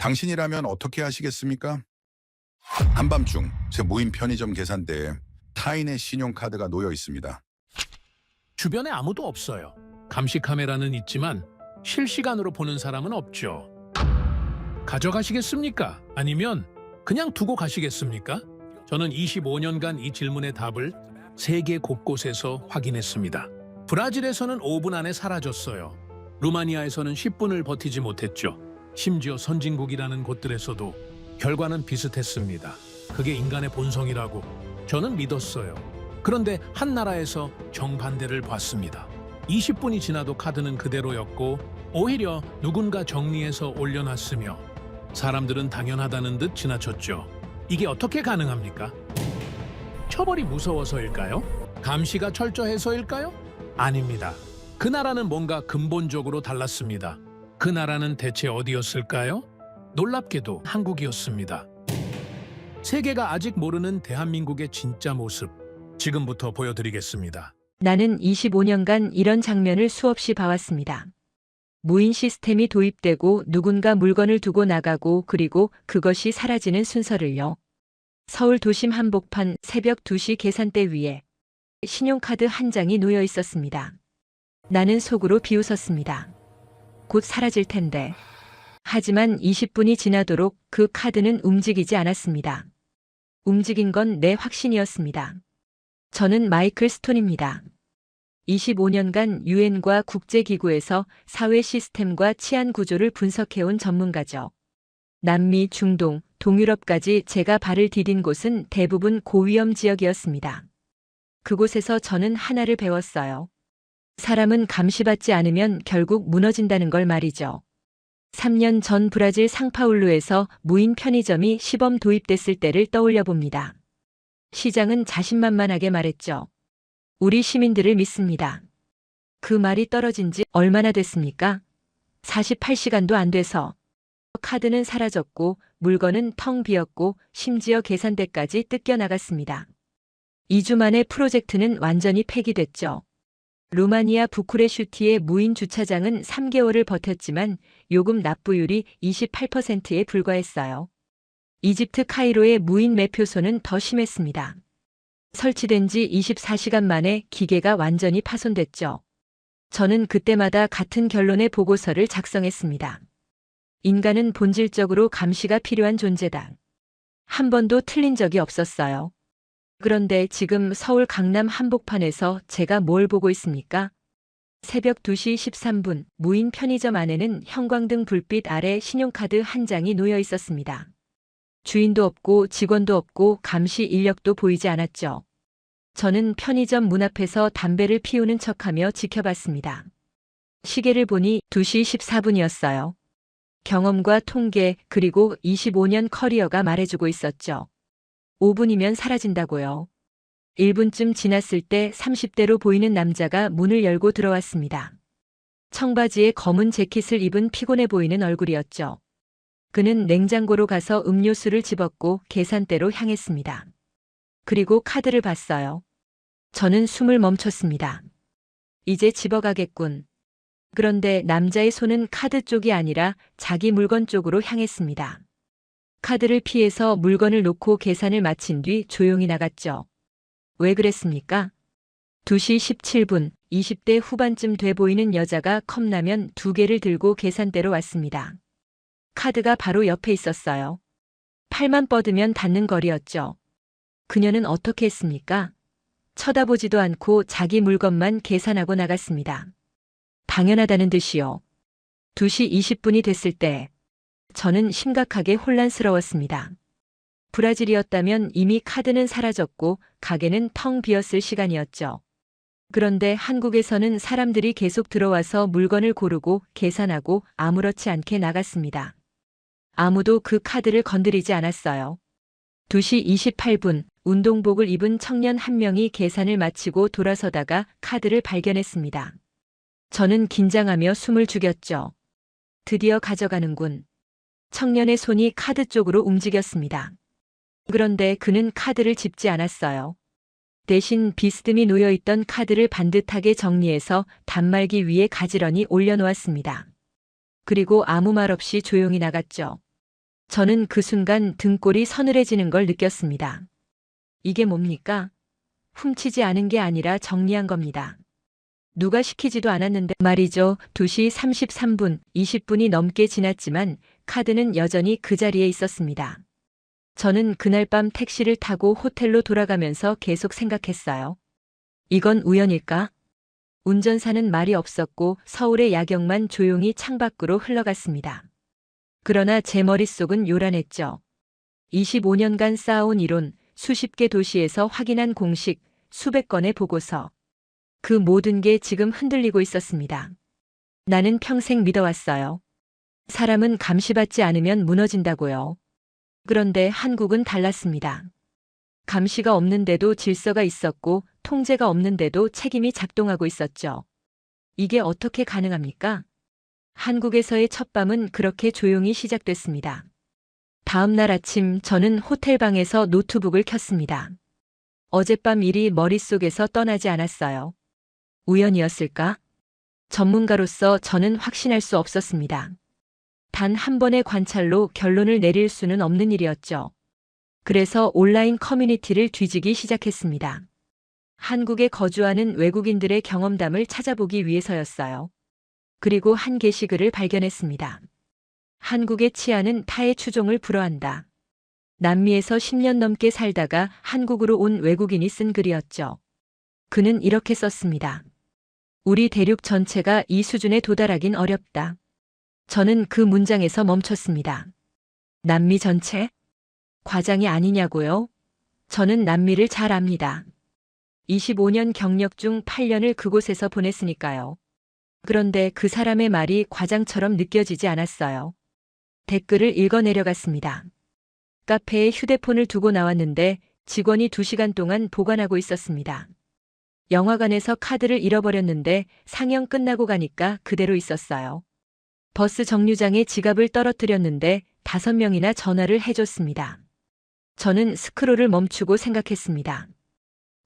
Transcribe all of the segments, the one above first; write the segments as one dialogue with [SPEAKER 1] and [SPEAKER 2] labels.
[SPEAKER 1] 당신이라면 어떻게 하시겠습니까? 한밤중 제 무인 편의점 계산대에 타인의 신용카드가 놓여 있습니다.
[SPEAKER 2] 주변에 아무도 없어요. 감시 카메라는 있지만 실시간으로 보는 사람은 없죠. 가져가시겠습니까? 아니면 그냥 두고 가시겠습니까? 저는 25년간 이 질문의 답을 세계 곳곳에서 확인했습니다. 브라질에서는 5분 안에 사라졌어요. 루마니아에서는 10분을 버티지 못했죠. 심지어 선진국이라는 곳들에서도 결과는 비슷했습니다. 그게 인간의 본성이라고 저는 믿었어요. 그런데 한 나라에서 정반대를 봤습니다. 20분이 지나도 카드는 그대로였고 오히려 누군가 정리해서 올려놨으며 사람들은 당연하다는 듯 지나쳤죠. 이게 어떻게 가능합니까? 처벌이 무서워서일까요? 감시가 철저해서일까요? 아닙니다. 그 나라는 뭔가 근본적으로 달랐습니다. 그 나라는 대체 어디였을까요? 놀랍게도 한국이었습니다. 세계가 아직 모르는 대한민국의 진짜 모습, 지금부터 보여드리겠습니다.
[SPEAKER 3] 나는 25년간 이런 장면을 수없이 봐왔습니다. 무인 시스템이 도입되고 누군가 물건을 두고 나가고 그리고 그것이 사라지는 순서를요. 서울 도심 한복판 새벽 2시 계산대 위에 신용카드 한 장이 놓여 있었습니다. 나는 속으로 비웃었습니다. 곧 사라질 텐데. 하지만 20분이 지나도록 그 카드는 움직이지 않았습니다. 움직인 건 내 확신이었습니다. 저는 마이클 스톤입니다. 25년간 유엔과 국제기구에서 사회 시스템과 치안 구조를 분석해온 전문가죠. 남미, 중동, 동유럽까지 제가 발을 디딘 곳은 대부분 고위험 지역이었습니다. 그곳에서 저는 하나를 배웠어요. 사람은 감시받지 않으면 결국 무너진다는 걸 말이죠. 3년 전 브라질 상파울루에서 무인 편의점이 시범 도입됐을 때를 떠올려 봅니다. 시장은 자신만만하게 말했죠. 우리 시민들을 믿습니다. 그 말이 떨어진 지 얼마나 됐습니까? 48시간도 안 돼서. 카드는 사라졌고 물건은 텅 비었고 심지어 계산대까지 뜯겨나갔습니다. 2주 만에 프로젝트는 완전히 폐기됐죠. 루마니아 부쿠레슈티의 무인 주차장은 3개월을 버텼지만 요금 납부율이 28%에 불과했어요. 이집트 카이로의 무인 매표소는 더 심했습니다. 설치된 지 24시간 만에 기계가 완전히 파손됐죠. 저는 그때마다 같은 결론의 보고서를 작성했습니다. 인간은 본질적으로 감시가 필요한 존재다. 한 번도 틀린 적이 없었어요. 그런데 지금 서울 강남 한복판에서 제가 뭘 보고 있습니까? 새벽 2시 13분 무인 편의점 안에는 형광등 불빛 아래 신용카드 한 장이 놓여 있었습니다. 주인도 없고 직원도 없고 감시 인력도 보이지 않았죠. 저는 편의점 문 앞에서 담배를 피우는 척하며 지켜봤습니다. 시계를 보니 2시 14분이었어요. 경험과 통계 그리고 25년 커리어가 말해주고 있었죠. 5분이면 사라진다고요. 1분쯤 지났을 때 30대로 보이는 남자가 문을 열고 들어왔습니다. 청바지에 검은 재킷을 입은 피곤해 보이는 얼굴이었죠. 그는 냉장고로 가서 음료수를 집었고 계산대로 향했습니다. 그리고 카드를 봤어요. 저는 숨을 멈췄습니다. 이제 집어가겠군. 그런데 남자의 손은 카드 쪽이 아니라 자기 물건 쪽으로 향했습니다. 카드를 피해서 물건을 놓고 계산을 마친 뒤 조용히 나갔죠. 왜 그랬습니까? 2시 17분, 20대 후반쯤 돼 보이는 여자가 컵라면 2개를 들고 계산대로 왔습니다. 카드가 바로 옆에 있었어요. 팔만 뻗으면 닿는 거리였죠. 그녀는 어떻게 했습니까? 쳐다보지도 않고 자기 물건만 계산하고 나갔습니다. 당연하다는 듯이요. 2시 20분이 됐을 때 저는 심각하게 혼란스러웠습니다. 브라질이었다면 이미 카드는 사라졌고 가게는 텅 비었을 시간이었죠. 그런데 한국에서는 사람들이 계속 들어와서 물건을 고르고 계산하고 아무렇지 않게 나갔습니다. 아무도 그 카드를 건드리지 않았어요. 2시 28분 운동복을 입은 청년 한 명이 계산을 마치고 돌아서다가 카드를 발견했습니다. 저는 긴장하며 숨을 죽였죠. 드디어 가져가는군. 청년의 손이 카드 쪽으로 움직였습니다. 그런데 그는 카드를 집지 않았어요. 대신 비스듬히 놓여있던 카드를 반듯하게 정리해서 단말기 위에 가지런히 올려놓았습니다. 그리고 아무 말 없이 조용히 나갔죠. 저는 그 순간 등골이 서늘해지는 걸 느꼈습니다. 이게 뭡니까? 훔치지 않은 게 아니라 정리한 겁니다. 누가 시키지도 않았는데 말이죠. 2시 33분, 20분이 넘게 지났지만 카드는 여전히 그 자리에 있었습니다. 저는 그날 밤 택시를 타고 호텔로 돌아가면서 계속 생각했어요. 이건 우연일까? 운전사는 말이 없었고 서울의 야경만 조용히 창밖으로 흘러갔습니다. 그러나 제 머릿속은 요란했죠. 25년간 쌓아온 이론, 수십 개 도시에서 확인한 공식, 수백 건의 보고서. 그 모든 게 지금 흔들리고 있었습니다. 나는 평생 믿어왔어요. 사람은 감시받지 않으면 무너진다고요. 그런데 한국은 달랐습니다. 감시가 없는데도 질서가 있었고 통제가 없는데도 책임이 작동하고 있었죠. 이게 어떻게 가능합니까? 한국에서의 첫 밤은 그렇게 조용히 시작됐습니다. 다음 날 아침 저는 호텔방에서 노트북을 켰습니다. 어젯밤 일이 머릿속에서 떠나지 않았어요. 우연이었을까? 전문가로서 저는 확신할 수 없었습니다. 단 한 번의 관찰로 결론을 내릴 수는 없는 일이었죠. 그래서 온라인 커뮤니티를 뒤지기 시작했습니다. 한국에 거주하는 외국인들의 경험담을 찾아보기 위해서였어요. 그리고 한 게시글을 발견했습니다. 한국의 치안은 타의 추종을 불허한다. 남미에서 10년 넘게 살다가 한국으로 온 외국인이 쓴 글이었죠. 그는 이렇게 썼습니다. 우리 대륙 전체가 이 수준에 도달하긴 어렵다. 저는 그 문장에서 멈췄습니다. 남미 전체? 과장이 아니냐고요? 저는 남미를 잘 압니다. 25년 경력 중 8년을 그곳에서 보냈으니까요. 그런데 그 사람의 말이 과장처럼 느껴지지 않았어요. 댓글을 읽어 내려갔습니다. 카페에 휴대폰을 두고 나왔는데 직원이 2시간 동안 보관하고 있었습니다. 영화관에서 카드를 잃어버렸는데 상영 끝나고 가니까 그대로 있었어요. 버스 정류장에 지갑을 떨어뜨렸는데 5명이나 전화를 해줬습니다. 저는 스크롤을 멈추고 생각했습니다.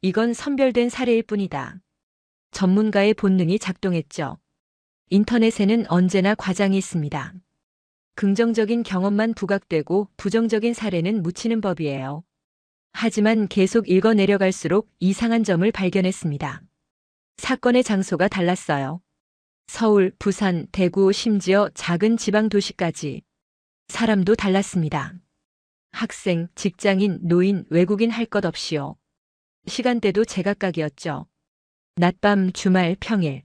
[SPEAKER 3] 이건 선별된 사례일 뿐이다. 전문가의 본능이 작동했죠. 인터넷에는 언제나 과장이 있습니다. 긍정적인 경험만 부각되고 부정적인 사례는 묻히는 법이에요. 하지만 계속 읽어 내려갈수록 이상한 점을 발견했습니다. 사건의 장소가 달랐어요. 서울, 부산, 대구, 심지어 작은 지방 도시까지. 사람도 달랐습니다. 학생, 직장인, 노인, 외국인 할 것 없이요. 시간대도 제각각이었죠. 낮밤, 주말, 평일.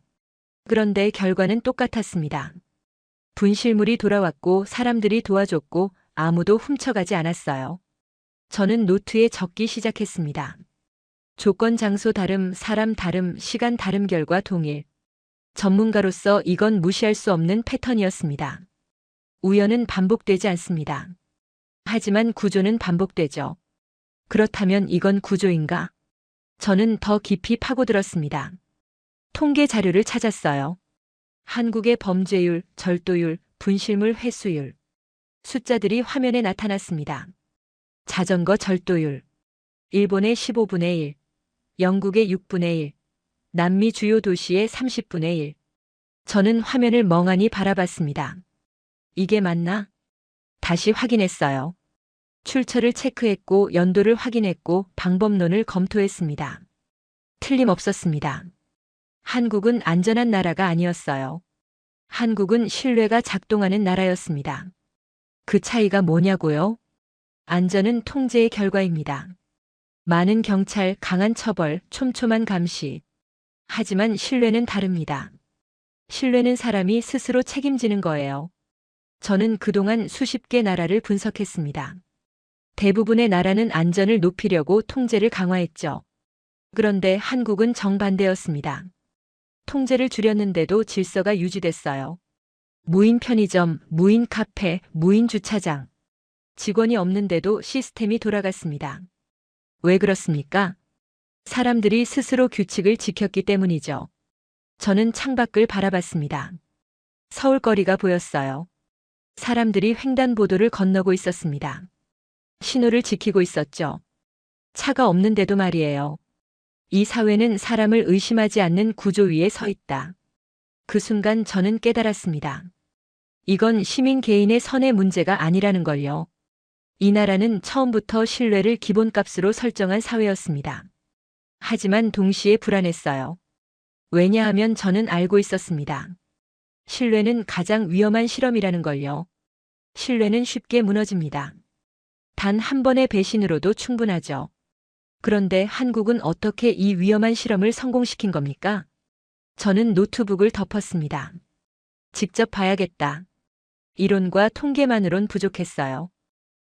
[SPEAKER 3] 그런데 결과는 똑같았습니다. 분실물이 돌아왔고 사람들이 도와줬고 아무도 훔쳐가지 않았어요. 저는 노트에 적기 시작했습니다. 조건, 장소 다름, 사람 다름, 시간 다름, 결과 동일. 전문가로서 이건 무시할 수 없는 패턴이었습니다. 우연은 반복되지 않습니다. 하지만 구조는 반복되죠. 그렇다면 이건 구조인가? 저는 더 깊이 파고들었습니다. 통계 자료를 찾았어요. 한국의 범죄율, 절도율, 분실물 회수율. 숫자들이 화면에 나타났습니다. 자전거 절도율. 일본의 15분의 1, 영국의 6분의 1, 남미 주요 도시의 30분의 1. 저는 화면을 멍하니 바라봤습니다. 이게 맞나? 다시 확인했어요. 출처를 체크했고 연도를 확인했고 방법론을 검토했습니다. 틀림없었습니다. 한국은 안전한 나라가 아니었어요. 한국은 신뢰가 작동하는 나라였습니다. 그 차이가 뭐냐고요? 안전은 통제의 결과입니다. 많은 경찰, 강한 처벌, 촘촘한 감시. 하지만 신뢰는 다릅니다. 신뢰는 사람이 스스로 책임지는 거예요. 저는 그동안 수십 개 나라를 분석했습니다. 대부분의 나라는 안전을 높이려고 통제를 강화했죠. 그런데 한국은 정반대였습니다. 통제를 줄였는데도 질서가 유지됐어요. 무인 편의점, 무인 카페, 무인 주차장. 직원이 없는데도 시스템이 돌아갔습니다. 왜 그렇습니까? 사람들이 스스로 규칙을 지켰기 때문이죠. 저는 창밖을 바라봤습니다. 서울거리가 보였어요. 사람들이 횡단보도를 건너고 있었습니다. 신호를 지키고 있었죠. 차가 없는데도 말이에요. 이 사회는 사람을 의심하지 않는 구조 위에 서 있다. 그 순간 저는 깨달았습니다. 이건 시민 개인의 선의 문제가 아니라는 걸요. 이 나라는 처음부터 신뢰를 기본값으로 설정한 사회였습니다. 하지만 동시에 불안했어요. 왜냐하면 저는 알고 있었습니다. 신뢰는 가장 위험한 실험이라는 걸요. 신뢰는 쉽게 무너집니다. 단 한 번의 배신으로도 충분하죠. 그런데 한국은 어떻게 이 위험한 실험을 성공시킨 겁니까? 저는 노트북을 덮었습니다. 직접 봐야겠다. 이론과 통계만으론 부족했어요.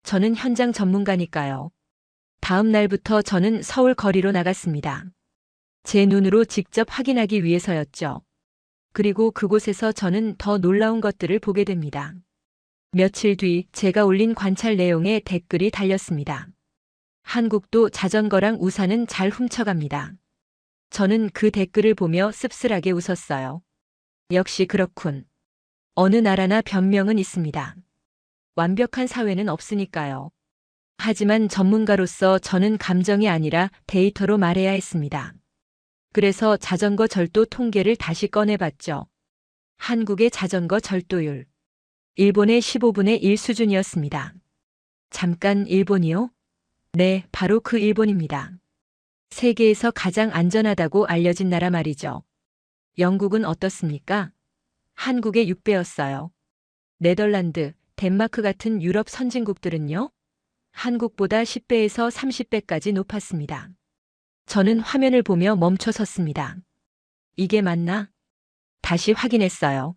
[SPEAKER 3] 저는 현장 전문가니까요. 다음 날부터 저는 서울 거리로 나갔습니다. 제 눈으로 직접 확인하기 위해서였죠. 그리고 그곳에서 저는 더 놀라운 것들을 보게 됩니다. 며칠 뒤 제가 올린 관찰 내용에 댓글이 달렸습니다. 한국도 자전거랑 우산은 잘 훔쳐갑니다. 저는 그 댓글을 보며 씁쓸하게 웃었어요. 역시 그렇군. 어느 나라나 변명은 있습니다. 완벽한 사회는 없으니까요. 하지만 전문가로서 저는 감정이 아니라 데이터로 말해야 했습니다. 그래서 자전거 절도 통계를 다시 꺼내봤죠. 한국의 자전거 절도율. 일본의 15분의 1 수준이었습니다. 잠깐 일본이요? 네, 바로 그 일본입니다. 세계에서 가장 안전하다고 알려진 나라 말이죠. 영국은 어떻습니까? 한국의 6배였어요. 네덜란드, 덴마크 같은 유럽 선진국들은요? 한국보다 10배에서 30배까지 높았습니다. 저는 화면을 보며 멈춰 섰습니다. 이게 맞나? 다시 확인했어요.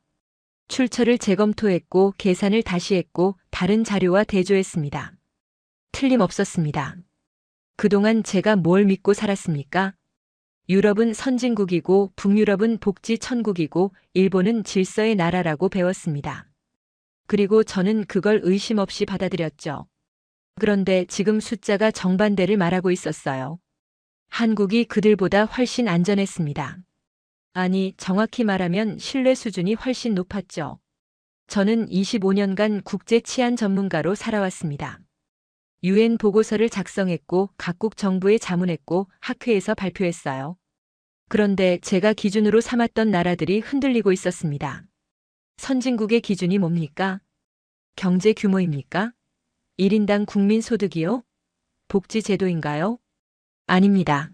[SPEAKER 3] 출처를 재검토했고 계산을 다시 했고 다른 자료와 대조했습니다. 틀림없었습니다. 그동안 제가 뭘 믿고 살았습니까? 유럽은 선진국이고 북유럽은 복지 천국이고 일본은 질서의 나라라고 배웠습니다. 그리고 저는 그걸 의심 없이 받아들였죠. 그런데 지금 숫자가 정반대를 말하고 있었어요. 한국이 그들보다 훨씬 안전했습니다. 아니, 정확히 말하면 신뢰 수준이 훨씬 높았죠. 저는 25년간 국제 치안 전문가로 살아왔습니다. 유엔 보고서를 작성했고 각국 정부에 자문했고 학회에서 발표했어요. 그런데 제가 기준으로 삼았던 나라들이 흔들리고 있었습니다. 선진국의 기준이 뭡니까? 경제 규모입니까? 1인당 국민 소득이요? 복지 제도인가요? 아닙니다.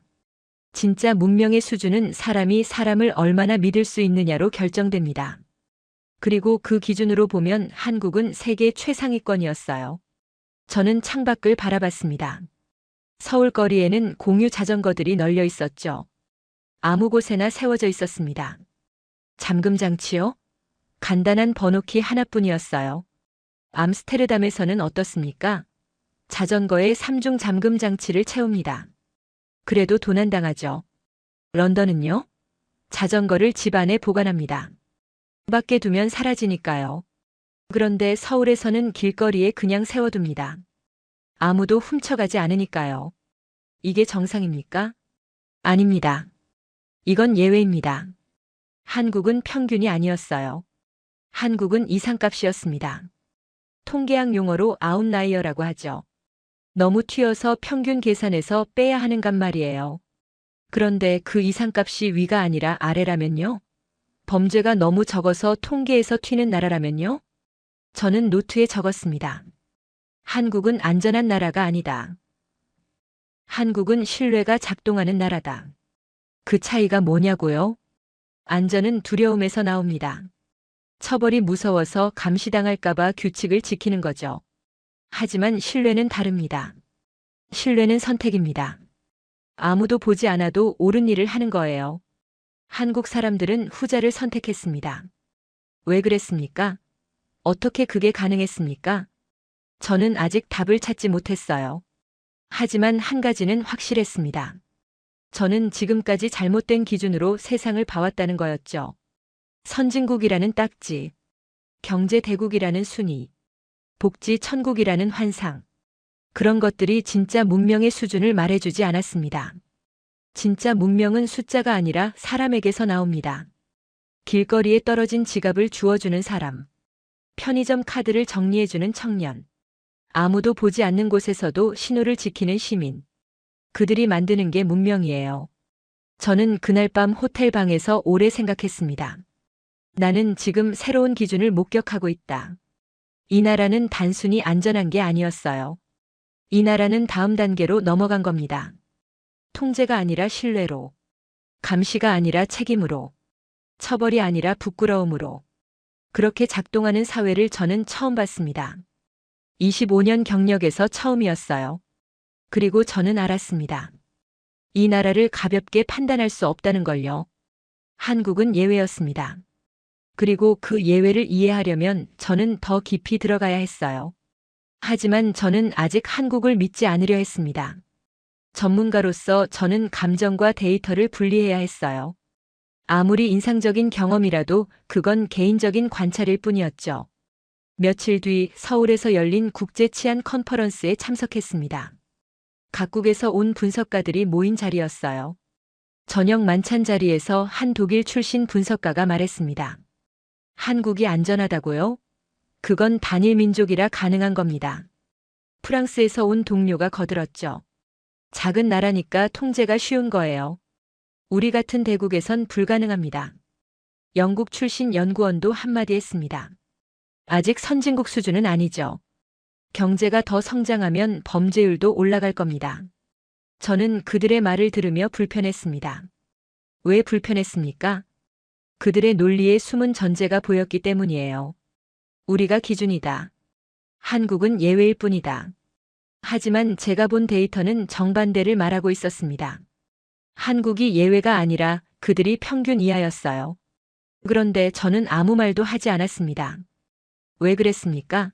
[SPEAKER 3] 진짜 문명의 수준은 사람이 사람을 얼마나 믿을 수 있느냐로 결정됩니다. 그리고 그 기준으로 보면 한국은 세계 최상위권이었어요. 저는 창밖을 바라봤습니다. 서울 거리에는 공유 자전거들이 널려 있었죠. 아무 곳에나 세워져 있었습니다. 잠금 장치요? 간단한 번호키 하나뿐이었어요. 암스테르담에서는 어떻습니까? 자전거에 3중 잠금 장치를 채웁니다. 그래도 도난당하죠. 런던은요? 자전거를 집 안에 보관합니다. 밖에 두면 사라지니까요. 그런데 서울에서는 길거리에 그냥 세워둡니다. 아무도 훔쳐가지 않으니까요. 이게 정상입니까? 아닙니다. 이건 예외입니다. 한국은 평균이 아니었어요. 한국은 이상값이었습니다. 통계학 용어로 아웃라이어라고 하죠. 너무 튀어서 평균 계산에서 빼야 하는 값 말이에요. 그런데 그 이상값이 위가 아니라 아래라면요? 범죄가 너무 적어서 통계에서 튀는 나라라면요? 저는 노트에 적었습니다. 한국은 안전한 나라가 아니다. 한국은 신뢰가 작동하는 나라다. 그 차이가 뭐냐고요? 안전은 두려움에서 나옵니다. 처벌이 무서워서 감시당할까봐 규칙을 지키는 거죠. 하지만 신뢰는 다릅니다. 신뢰는 선택입니다. 아무도 보지 않아도 옳은 일을 하는 거예요. 한국 사람들은 후자를 선택했습니다. 왜 그랬습니까? 어떻게 그게 가능했습니까? 저는 아직 답을 찾지 못했어요. 하지만 한 가지는 확실했습니다. 저는 지금까지 잘못된 기준으로 세상을 봐왔다는 거였죠. 선진국이라는 딱지, 경제 대국이라는 순위, 복지 천국이라는 환상. 그런 것들이 진짜 문명의 수준을 말해주지 않았습니다. 진짜 문명은 숫자가 아니라 사람에게서 나옵니다. 길거리에 떨어진 지갑을 주워주는 사람, 편의점 카드를 정리해주는 청년, 아무도 보지 않는 곳에서도 신호를 지키는 시민. 그들이 만드는 게 문명이에요. 저는 그날 밤 호텔 방에서 오래 생각했습니다. 나는 지금 새로운 기준을 목격하고 있다. 이 나라는 단순히 안전한 게 아니었어요. 이 나라는 다음 단계로 넘어간 겁니다. 통제가 아니라 신뢰로, 감시가 아니라 책임으로, 처벌이 아니라 부끄러움으로. 그렇게 작동하는 사회를 저는 처음 봤습니다. 25년 경력에서 처음이었어요. 그리고 저는 알았습니다. 이 나라를 가볍게 판단할 수 없다는 걸요. 한국은 예외였습니다. 그리고 그 예외를 이해하려면 저는 더 깊이 들어가야 했어요. 하지만 저는 아직 한국을 믿지 않으려 했습니다. 전문가로서 저는 감정과 데이터를 분리해야 했어요. 아무리 인상적인 경험이라도 그건 개인적인 관찰일 뿐이었죠. 며칠 뒤 서울에서 열린 국제 치안 컨퍼런스에 참석했습니다. 각국에서 온 분석가들이 모인 자리였어요. 저녁 만찬 자리에서 한 독일 출신 분석가가 말했습니다. 한국이 안전하다고요? 그건 단일 민족이라 가능한 겁니다. 프랑스에서 온 동료가 거들었죠. 작은 나라니까 통제가 쉬운 거예요. 우리 같은 대국에선 불가능합니다. 영국 출신 연구원도 한마디 했습니다. 아직 선진국 수준은 아니죠. 경제가 더 성장하면 범죄율도 올라갈 겁니다. 저는 그들의 말을 들으며 불편했습니다. 왜 불편했습니까? 그들의 논리에 숨은 전제가 보였기 때문이에요. 우리가 기준이다. 한국은 예외일 뿐이다. 하지만 제가 본 데이터는 정반대를 말하고 있었습니다. 한국이 예외가 아니라 그들이 평균 이하였어요. 그런데 저는 아무 말도 하지 않았습니다. 왜 그랬습니까?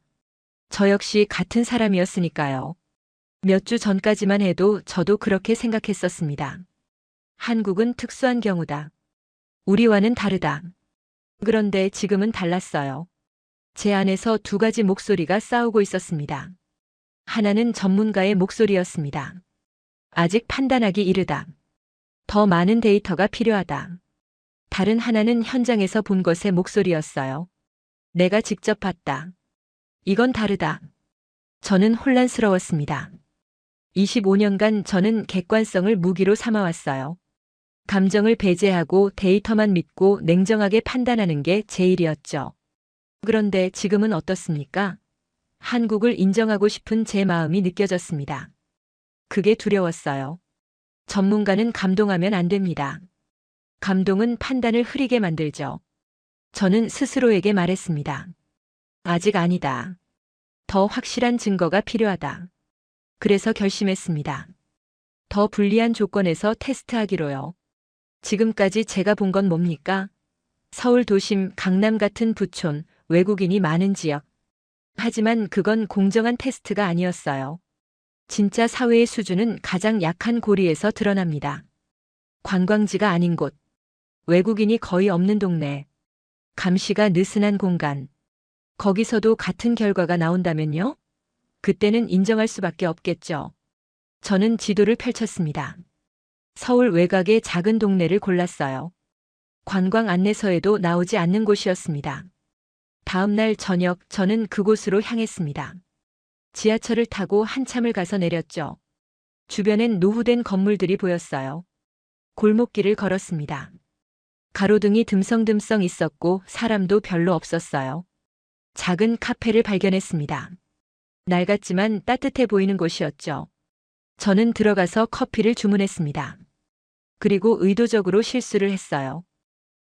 [SPEAKER 3] 저 역시 같은 사람이었으니까요. 몇 주 전까지만 해도 저도 그렇게 생각했었습니다. 한국은 특수한 경우다. 우리와는 다르다. 그런데 지금은 달랐어요. 제 안에서 두 가지 목소리가 싸우고 있었습니다. 하나는 전문가의 목소리였습니다. 아직 판단하기 이르다. 더 많은 데이터가 필요하다. 다른 하나는 현장에서 본 것의 목소리였어요. 내가 직접 봤다. 이건 다르다. 저는 혼란스러웠습니다. 25년간 저는 객관성을 무기로 삼아왔어요. 감정을 배제하고 데이터만 믿고 냉정하게 판단하는 게 제 일이었죠. 그런데 지금은 어떻습니까? 한국을 인정하고 싶은 제 마음이 느껴졌습니다. 그게 두려웠어요. 전문가는 감동하면 안 됩니다. 감동은 판단을 흐리게 만들죠. 저는 스스로에게 말했습니다. 아직 아니다. 더 확실한 증거가 필요하다. 그래서 결심했습니다. 더 불리한 조건에서 테스트하기로요. 지금까지 제가 본 건 뭡니까? 서울 도심, 강남 같은 부촌, 외국인이 많은 지역. 하지만 그건 공정한 테스트가 아니었어요. 진짜 사회의 수준은 가장 약한 고리에서 드러납니다. 관광지가 아닌 곳, 외국인이 거의 없는 동네, 감시가 느슨한 공간. 거기서도 같은 결과가 나온다면요? 그때는 인정할 수밖에 없겠죠. 저는 지도를 펼쳤습니다. 서울 외곽의 작은 동네를 골랐어요. 관광 안내서에도 나오지 않는 곳이었습니다. 다음 날 저녁 저는 그곳으로 향했습니다. 지하철을 타고 한참을 가서 내렸죠. 주변엔 노후된 건물들이 보였어요. 골목길을 걸었습니다. 가로등이 듬성듬성 있었고 사람도 별로 없었어요. 작은 카페를 발견했습니다. 낡았지만 따뜻해 보이는 곳이었죠. 저는 들어가서 커피를 주문했습니다. 그리고 의도적으로 실수를 했어요.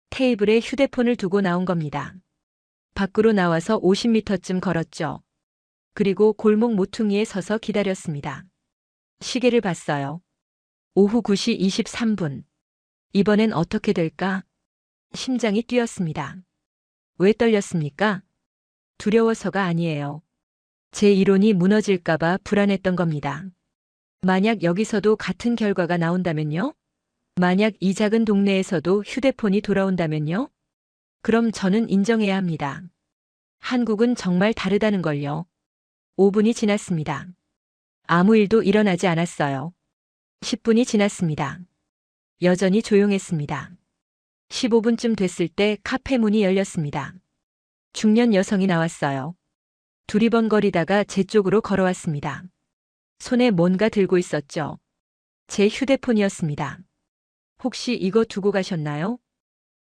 [SPEAKER 3] 테이블에 휴대폰을 두고 나온 겁니다. 밖으로 나와서 50m쯤 걸었죠. 그리고 골목 모퉁이에 서서 기다렸습니다. 시계를 봤어요. 오후 9시 23분. 이번엔 어떻게 될까? 심장이 뛰었습니다. 왜 떨렸습니까? 두려워서가 아니에요. 제 이론이 무너질까봐 불안했던 겁니다. 만약 여기서도 같은 결과가 나온다면요? 만약 이 작은 동네에서도 휴대폰이 돌아온다면요? 그럼 저는 인정해야 합니다. 한국은 정말 다르다는 걸요. 5분이 지났습니다. 아무 일도 일어나지 않았어요. 10분이 지났습니다. 여전히 조용했습니다. 15분쯤 됐을 때 카페 문이 열렸습니다. 중년 여성이 나왔어요. 두리번거리다가 제 쪽으로 걸어왔습니다. 손에 뭔가 들고 있었죠. 제 휴대폰이었습니다. 혹시 이거 두고 가셨나요?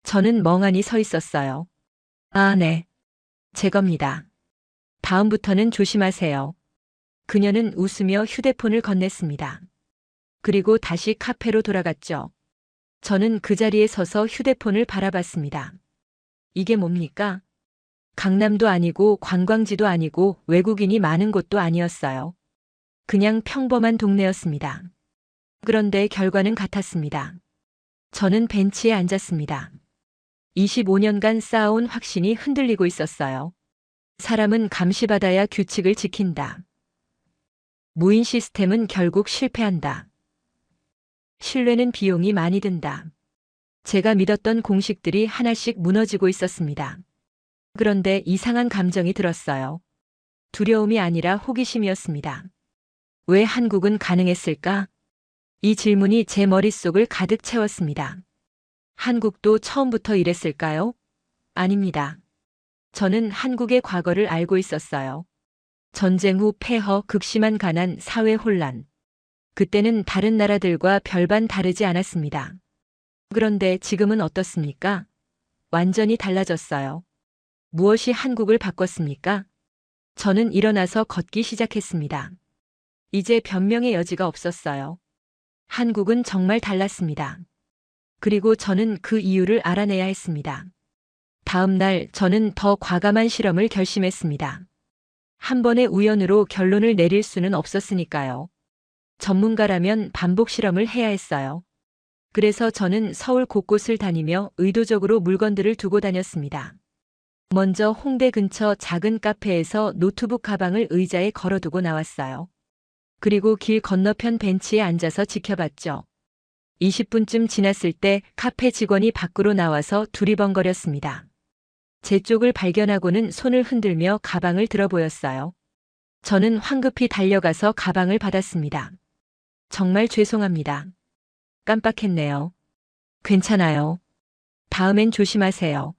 [SPEAKER 3] 저는 멍하니 서 있었어요. 아, 네. 제 겁니다. 다음부터는 조심하세요. 그녀는 웃으며 휴대폰을 건넸습니다. 그리고 다시 카페로 돌아갔죠. 저는 그 자리에 서서 휴대폰을 바라봤습니다. 이게 뭡니까? 강남도 아니고 관광지도 아니고 외국인이 많은 곳도 아니었어요. 그냥 평범한 동네였습니다. 그런데 결과는 같았습니다. 저는 벤치에 앉았습니다. 25년간 쌓아온 확신이 흔들리고 있었어요. 사람은 감시받아야 규칙을 지킨다. 무인 시스템은 결국 실패한다. 신뢰는 비용이 많이 든다. 제가 믿었던 공식들이 하나씩 무너지고 있었습니다. 그런데 이상한 감정이 들었어요. 두려움이 아니라 호기심이었습니다. 왜 한국은 가능했을까? 이 질문이 제 머릿속을 가득 채웠습니다. 한국도 처음부터 이랬을까요? 아닙니다. 저는 한국의 과거를 알고 있었어요. 전쟁 후 폐허, 극심한 가난, 사회 혼란. 그때는 다른 나라들과 별반 다르지 않았습니다. 그런데 지금은 어떻습니까? 완전히 달라졌어요. 무엇이 한국을 바꿨습니까? 저는 일어나서 걷기 시작했습니다. 이제 변명의 여지가 없었어요. 한국은 정말 달랐습니다. 그리고 저는 그 이유를 알아내야 했습니다. 다음 날 저는 더 과감한 실험을 결심했습니다. 한 번의 우연으로 결론을 내릴 수는 없었으니까요. 전문가라면 반복 실험을 해야 했어요. 그래서 저는 서울 곳곳을 다니며 의도적으로 물건들을 두고 다녔습니다. 먼저 홍대 근처 작은 카페에서 노트북 가방을 의자에 걸어두고 나왔어요. 그리고 길 건너편 벤치에 앉아서 지켜봤죠. 20분쯤 지났을 때 카페 직원이 밖으로 나와서 두리번거렸습니다. 제 쪽을 발견하고는 손을 흔들며 가방을 들어 보였어요. 저는 황급히 달려가서 가방을 받았습니다. 정말 죄송합니다. 깜빡했네요. 괜찮아요. 다음엔 조심하세요.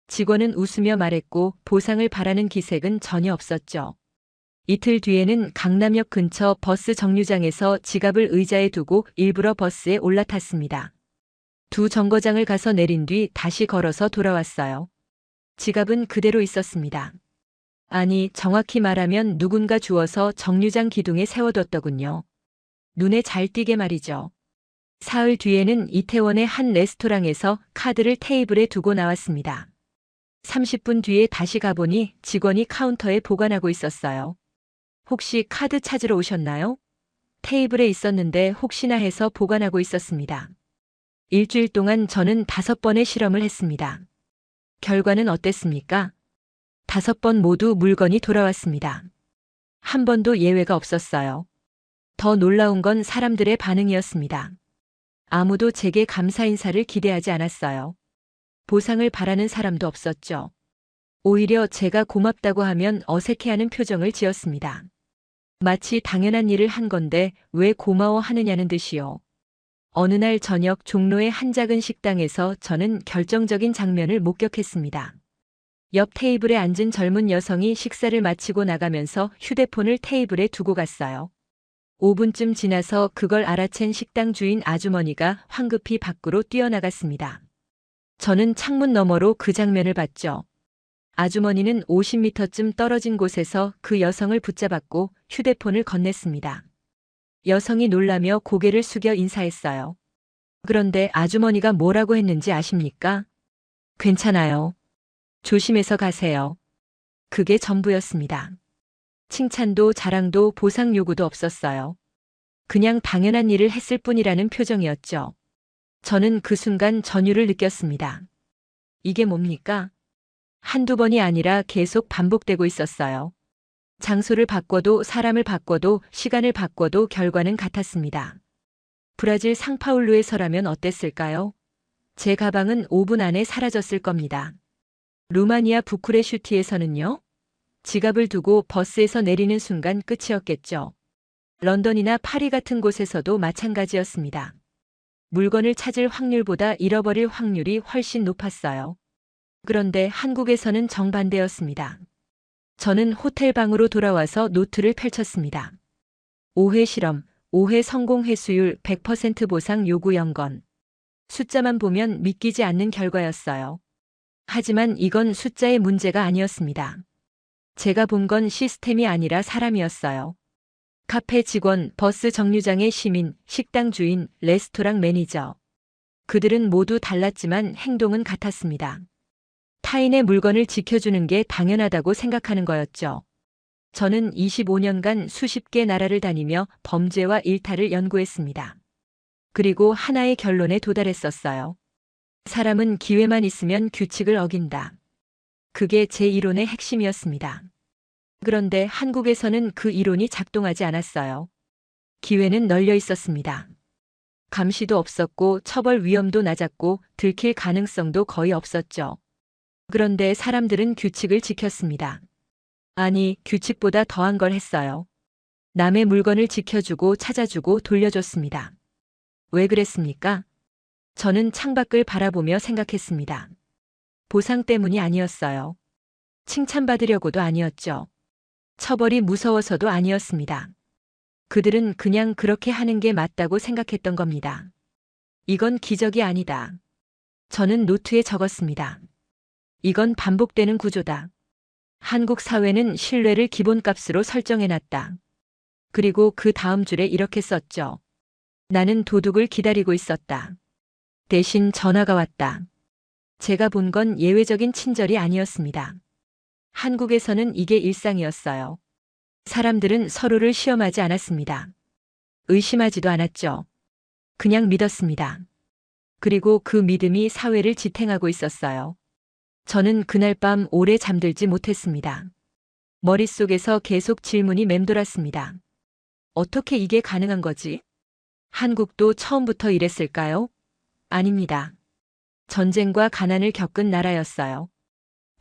[SPEAKER 3] 직원은 웃으며 말했고 보상을 바라는 기색은 전혀 없었죠. 이틀 뒤에는 강남역 근처 버스 정류장에서 지갑을 의자에 두고 일부러 버스에 올라탔습니다. 두 정거장을 가서 내린 뒤 다시 걸어서 돌아왔어요. 지갑은 그대로 있었습니다. 아니, 정확히 말하면 누군가 주워서 정류장 기둥에 세워뒀더군요. 눈에 잘 띄게 말이죠. 사흘 뒤에는 이태원의 한 레스토랑에서 카드를 테이블에 두고 나왔습니다. 30분 뒤에 다시 가보니 직원이 카운터에 보관하고 있었어요. 혹시 카드 찾으러 오셨나요? 테이블에 있었는데 혹시나 해서 보관하고 있었습니다. 일주일 동안 저는 5번의 실험을 했습니다. 결과는 어땠습니까? 5번 모두 물건이 돌아왔습니다. 한 번도 예외가 없었어요. 더 놀라운 건 사람들의 반응이었습니다. 아무도 제게 감사 인사를 기대하지 않았어요. 보상을 바라는 사람도 없었죠. 오히려 제가 고맙다고 하면 어색해하는 표정을 지었습니다. 마치 당연한 일을 한 건데 왜 고마워하느냐는 듯이요. 어느 날 저녁 종로의 한 작은 식당에서 저는 결정적인 장면을 목격했습니다. 옆 테이블에 앉은 젊은 여성이 식사를 마치고 나가면서 휴대폰을 테이블에 두고 갔어요. 5분쯤 지나서 그걸 알아챈 식당 주인 아주머니가 황급히 밖으로 뛰어나갔습니다. 저는 창문 너머로 그 장면을 봤죠. 아주머니는 50m쯤 떨어진 곳에서 그 여성을 붙잡았고 휴대폰을 건넸습니다. 여성이 놀라며 고개를 숙여 인사했어요. 그런데 아주머니가 뭐라고 했는지 아십니까? 괜찮아요. 조심해서 가세요. 그게 전부였습니다. 칭찬도 자랑도 보상 요구도 없었어요. 그냥 당연한 일을 했을 뿐이라는 표정이었죠. 저는 그 순간 전율을 느꼈습니다. 이게 뭡니까? 한두 번이 아니라 계속 반복되고 있었어요. 장소를 바꿔도 사람을 바꿔도 시간을 바꿔도 결과는 같았습니다. 브라질 상파울루에서라면 어땠을까요? 제 가방은 5분 안에 사라졌을 겁니다. 루마니아 부쿠레슈티에서는요? 지갑을 두고 버스에서 내리는 순간 끝이었겠죠. 런던이나 파리 같은 곳에서도 마찬가지였습니다. 물건을 찾을 확률보다 잃어버릴 확률이 훨씬 높았어요. 그런데 한국에서는 정반대였습니다. 저는 호텔 방으로 돌아와서 노트를 펼쳤습니다. 5회 실험, 5회 성공 횟수율 100% 보상 요구 연건. 숫자만 보면 믿기지 않는 결과였어요. 하지만 이건 숫자의 문제가 아니었습니다. 제가 본 건 시스템이 아니라 사람이었어요. 카페 직원, 버스 정류장의 시민, 식당 주인, 레스토랑 매니저. 그들은 모두 달랐지만 행동은 같았습니다. 타인의 물건을 지켜주는 게 당연하다고 생각하는 거였죠. 저는 25년간 수십 개 나라를 다니며 범죄와 일탈을 연구했습니다. 그리고 하나의 결론에 도달했었어요. 사람은 기회만 있으면 규칙을 어긴다. 그게 제 이론의 핵심이었습니다. 그런데 한국에서는 그 이론이 작동하지 않았어요. 기회는 널려 있었습니다. 감시도 없었고 처벌 위험도 낮았고 들킬 가능성도 거의 없었죠. 그런데 사람들은 규칙을 지켰습니다. 아니, 규칙보다 더한 걸 했어요. 남의 물건을 지켜주고 찾아주고 돌려줬습니다. 왜 그랬습니까? 저는 창밖을 바라보며 생각했습니다. 보상 때문이 아니었어요. 칭찬받으려고도 아니었죠. 처벌이 무서워서도 아니었습니다. 그들은 그냥 그렇게 하는 게 맞다고 생각했던 겁니다. 이건 기적이 아니다. 저는 노트에 적었습니다. 이건 반복되는 구조다. 한국 사회는 신뢰를 기본값으로 설정해놨다. 그리고 그 다음 줄에 이렇게 썼죠. 나는 도둑을 기다리고 있었다. 대신 전화가 왔다. 제가 본 건 예외적인 친절이 아니었습니다. 한국에서는 이게 일상이었어요. 사람들은 서로를 시험하지 않았습니다. 의심하지도 않았죠. 그냥 믿었습니다. 그리고 그 믿음이 사회를 지탱하고 있었어요. 저는 그날 밤 오래 잠들지 못했습니다. 머릿속에서 계속 질문이 맴돌았습니다. 어떻게 이게 가능한 거지? 한국도 처음부터 이랬을까요? 아닙니다. 전쟁과 가난을 겪은 나라였어요.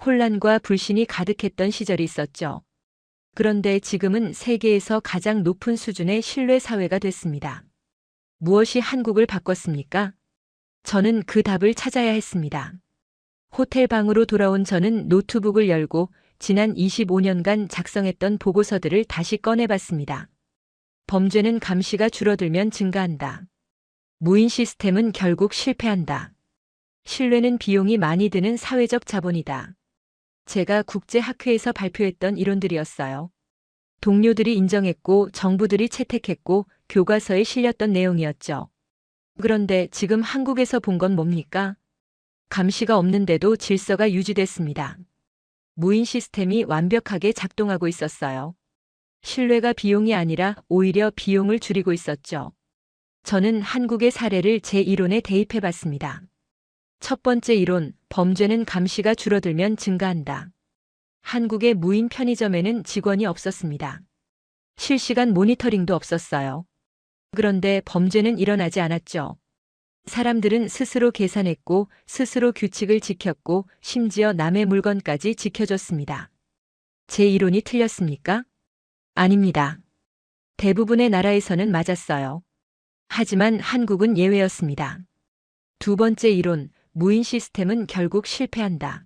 [SPEAKER 3] 혼란과 불신이 가득했던 시절이 있었죠. 그런데 지금은 세계에서 가장 높은 수준의 신뢰 사회가 됐습니다. 무엇이 한국을 바꿨습니까? 저는 그 답을 찾아야 했습니다. 호텔 방으로 돌아온 저는 노트북을 열고 지난 25년간 작성했던 보고서들을 다시 꺼내봤습니다. 범죄는 감시가 줄어들면 증가한다. 무인 시스템은 결국 실패한다. 신뢰는 비용이 많이 드는 사회적 자본이다. 제가 국제학회에서 발표했던 이론들이었어요. 동료들이 인정했고 정부들이 채택했고 교과서에 실렸던 내용이었죠. 그런데 지금 한국에서 본 건 뭡니까? 감시가 없는데도 질서가 유지됐습니다. 무인 시스템이 완벽하게 작동하고 있었어요. 신뢰가 비용이 아니라 오히려 비용을 줄이고 있었죠. 저는 한국의 사례를 제 이론에 대입해 봤습니다. 첫 번째 이론, 범죄는 감시가 줄어들면 증가한다. 한국의 무인 편의점에는 직원이 없었습니다. 실시간 모니터링도 없었어요. 그런데 범죄는 일어나지 않았죠. 사람들은 스스로 계산했고 스스로 규칙을 지켰고 심지어 남의 물건까지 지켜줬습니다. 제 이론이 틀렸습니까? 아닙니다. 대부분의 나라에서는 맞았어요. 하지만 한국은 예외였습니다. 두 번째 이론, 무인 시스템은 결국 실패한다.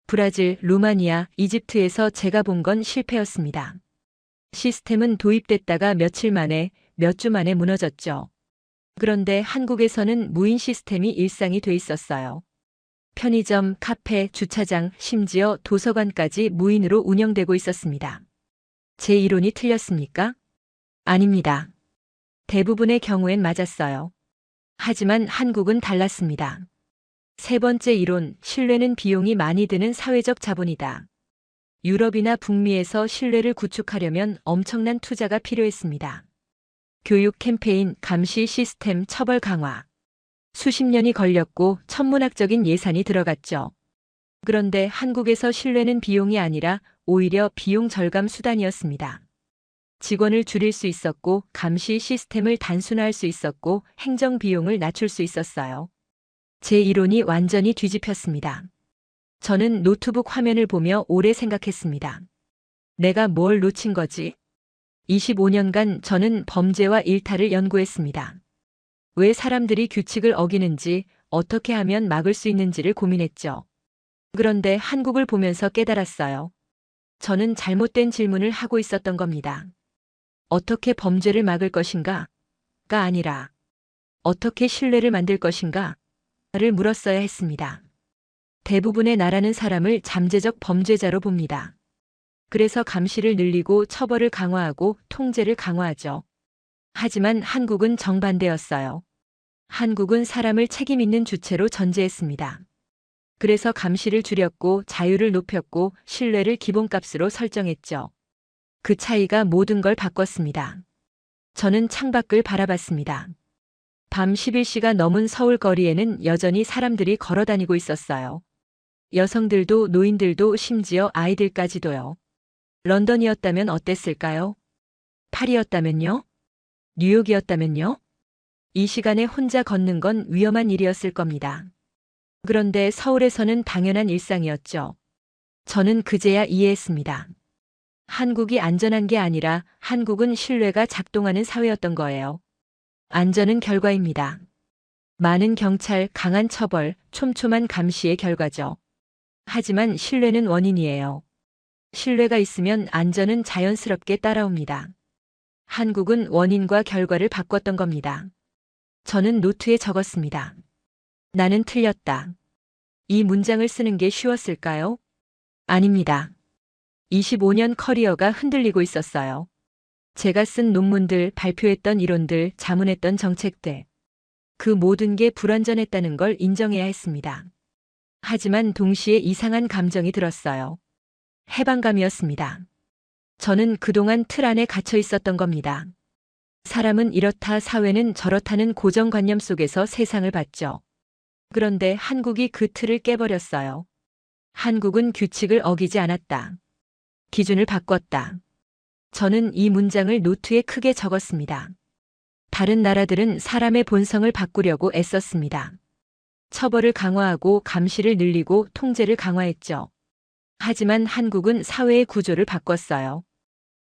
[SPEAKER 3] 브라질, 루마니아, 이집트에서 제가 본 건 실패였습니다. 시스템은 도입됐다가 며칠 만에, 몇 주 만에 무너졌죠. 그런데 한국에서는 무인 시스템이 일상이 돼 있었어요. 편의점, 카페, 주차장, 심지어 도서관까지 무인으로 운영되고 있었습니다. 제 이론이 틀렸습니까? 아닙니다. 대부분의 경우엔 맞았어요. 하지만 한국은 달랐습니다. 세 번째 이론, 신뢰는 비용이 많이 드는 사회적 자본이다. 유럽이나 북미에서 신뢰를 구축하려면 엄청난 투자가 필요했습니다. 교육 캠페인, 감시 시스템, 처벌 강화. 수십 년이 걸렸고 천문학적인 예산이 들어갔죠. 그런데 한국에서 신뢰는 비용이 아니라 오히려 비용 절감 수단이었습니다. 직원을 줄일 수 있었고 감시 시스템을 단순화할 수 있었고 행정 비용을 낮출 수 있었어요. 제 이론이 완전히 뒤집혔습니다. 저는 노트북 화면을 보며 오래 생각했습니다. 내가 뭘 놓친 거지? 25년간 저는 범죄와 일탈을 연구했습니다. 왜 사람들이 규칙을 어기는지, 어떻게 하면 막을 수 있는지를 고민했죠. 그런데 한국을 보면서 깨달았어요. 저는 잘못된 질문을 하고 있었던 겁니다. 어떻게 범죄를 막을 것인가?가 아니라 어떻게 신뢰를 만들 것인가?를 물었어야 했습니다. 대부분의 나라는 사람을 잠재적 범죄자로 봅니다. 그래서 감시를 늘리고 처벌을 강화하고 통제를 강화하죠. 하지만 한국은 정반대였어요. 한국은 사람을 책임 있는 주체로 전제했습니다. 그래서 감시를 줄였고 자유를 높였고 신뢰를 기본값으로 설정했죠. 그 차이가 모든 걸 바꿨습니다. 저는 창밖을 바라봤습니다. 밤 11시가 넘은 서울 거리에는 여전히 사람들이 걸어 다니고 있었어요. 여성들도 노인들도 심지어 아이들까지도요. 런던이었다면 어땠을까요? 파리였다면요? 뉴욕이었다면요? 이 시간에 혼자 걷는 건 위험한 일이었을 겁니다. 그런데 서울에서는 당연한 일상이었죠. 저는 그제야 이해했습니다. 한국이 안전한 게 아니라 한국은 신뢰가 작동하는 사회였던 거예요. 안전은 결과입니다. 많은 경찰, 강한 처벌, 촘촘한 감시의 결과죠. 하지만 신뢰는 원인이에요. 신뢰가 있으면 안전은 자연스럽게 따라옵니다. 한국은 원인과 결과를 바꿨던 겁니다. 저는 노트에 적었습니다. 나는 틀렸다. 이 문장을 쓰는 게 쉬웠을까요? 아닙니다. 25년 커리어가 흔들리고 있었어요. 제가 쓴 논문들, 발표했던 이론들, 자문했던 정책들. 그 모든 게 불완전했다는 걸 인정해야 했습니다. 하지만 동시에 이상한 감정이 들었어요. 해방감이었습니다. 저는 그동안 틀 안에 갇혀 있었던 겁니다. 사람은 이렇다, 사회는 저렇다는 고정관념 속에서 세상을 봤죠. 그런데 한국이 그 틀을 깨버렸어요. 한국은 규칙을 어기지 않았다. 기준을 바꿨다. 저는 이 문장을 노트에 크게 적었습니다. 다른 나라들은 사람의 본성을 바꾸려고 애썼습니다. 처벌을 강화하고 감시를 늘리고 통제를 강화했죠. 하지만 한국은 사회의 구조를 바꿨어요.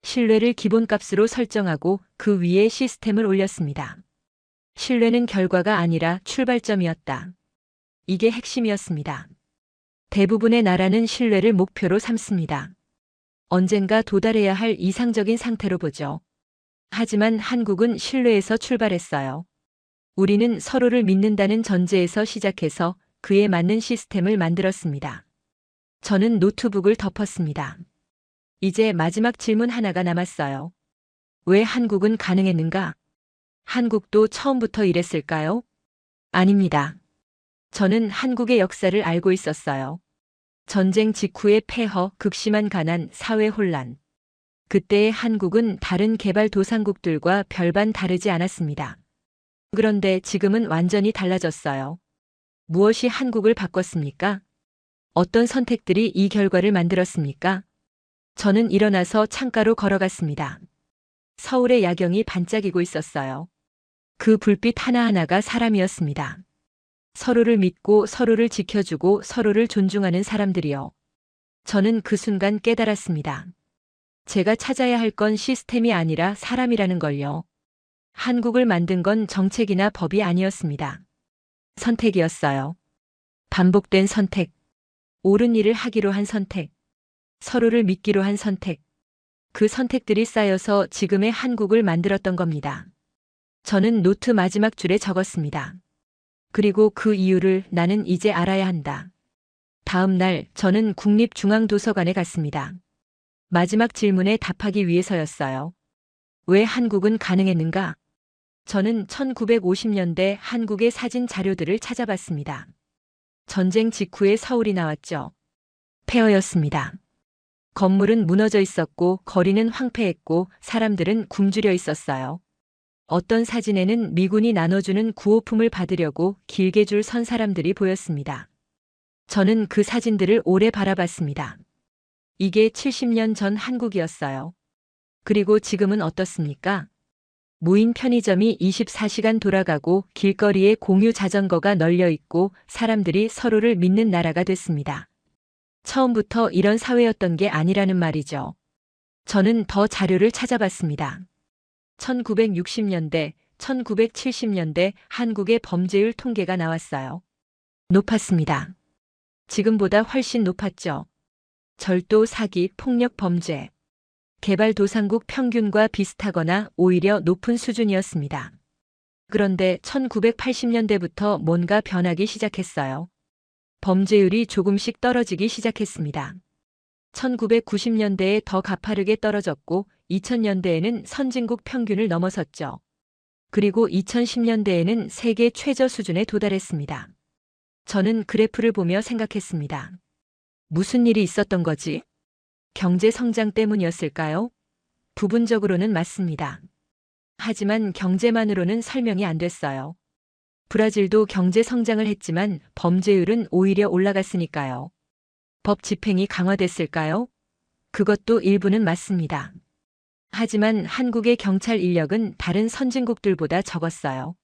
[SPEAKER 3] 신뢰를 기본값으로 설정하고 그 위에 시스템을 올렸습니다. 신뢰는 결과가 아니라 출발점이었다. 이게 핵심이었습니다. 대부분의 나라는 신뢰를 목표로 삼습니다. 언젠가 도달해야 할 이상적인 상태로 보죠. 하지만 한국은 신뢰에서 출발했어요. 우리는 서로를 믿는다는 전제에서 시작해서 그에 맞는 시스템을 만들었습니다. 저는 노트북을 덮었습니다. 이제 마지막 질문 하나가 남았어요. 왜 한국은 가능했는가? 한국도 처음부터 이랬을까요? 아닙니다. 저는 한국의 역사를 알고 있었어요. 전쟁 직후의 폐허, 극심한 가난, 사회 혼란. 그때의 한국은 다른 개발도상국들과 별반 다르지 않았습니다. 그런데 지금은 완전히 달라졌어요. 무엇이 한국을 바꿨습니까? 어떤 선택들이 이 결과를 만들었습니까? 저는 일어나서 창가로 걸어갔습니다. 서울의 야경이 반짝이고 있었어요. 그 불빛 하나하나가 사람이었습니다. 서로를 믿고 서로를 지켜주고 서로를 존중하는 사람들이요. 저는 그 순간 깨달았습니다. 제가 찾아야 할 건 시스템이 아니라 사람이라는 걸요. 한국을 만든 건 정책이나 법이 아니었습니다. 선택이었어요. 반복된 선택. 옳은 일을 하기로 한 선택. 서로를 믿기로 한 선택. 그 선택들이 쌓여서 지금의 한국을 만들었던 겁니다. 저는 노트 마지막 줄에 적었습니다. 그리고 그 이유를 나는 이제 알아야 한다. 다음 날 저는 국립중앙도서관에 갔습니다. 마지막 질문에 답하기 위해서였어요. 왜 한국은 가능했는가? 저는 1950년대 한국의 사진 자료들을 찾아봤습니다. 전쟁 직후에 서울이 나왔죠. 폐허였습니다. 건물은 무너져 있었고 거리는 황폐했고 사람들은 굶주려 있었어요. 어떤 사진에는 미군이 나눠주는 구호품을 받으려고 길게 줄 선 사람들이 보였습니다. 저는 그 사진들을 오래 바라봤습니다. 이게 70년 전 한국이었어요. 그리고 지금은 어떻습니까? 무인 편의점이 24시간 돌아가고 길거리에 공유 자전거가 널려 있고 사람들이 서로를 믿는 나라가 됐습니다. 처음부터 이런 사회였던 게 아니라는 말이죠. 저는 더 자료를 찾아봤습니다. 1960년대, 1970년대 한국의 범죄율 통계가 나왔어요. 높았습니다. 지금보다 훨씬 높았죠. 절도, 사기, 폭력 범죄. 개발도상국 평균과 비슷하거나 오히려 높은 수준이었습니다. 그런데 1980년대부터 뭔가 변하기 시작했어요. 범죄율이 조금씩 떨어지기 시작했습니다. 1990년대에 더 가파르게 떨어졌고 2000년대에는 선진국 평균을 넘어섰죠. 그리고 2010년대에는 세계 최저 수준에 도달했습니다. 저는 그래프를 보며 생각했습니다. 무슨 일이 있었던 거지? 경제 성장 때문이었을까요? 부분적으로는 맞습니다. 하지만 경제만으로는 설명이 안 됐어요. 브라질도 경제 성장을 했지만 범죄율은 오히려 올라갔으니까요. 법 집행이 강화됐을까요? 그것도 일부는 맞습니다. 하지만 한국의 경찰 인력은 다른 선진국들보다 적었어요.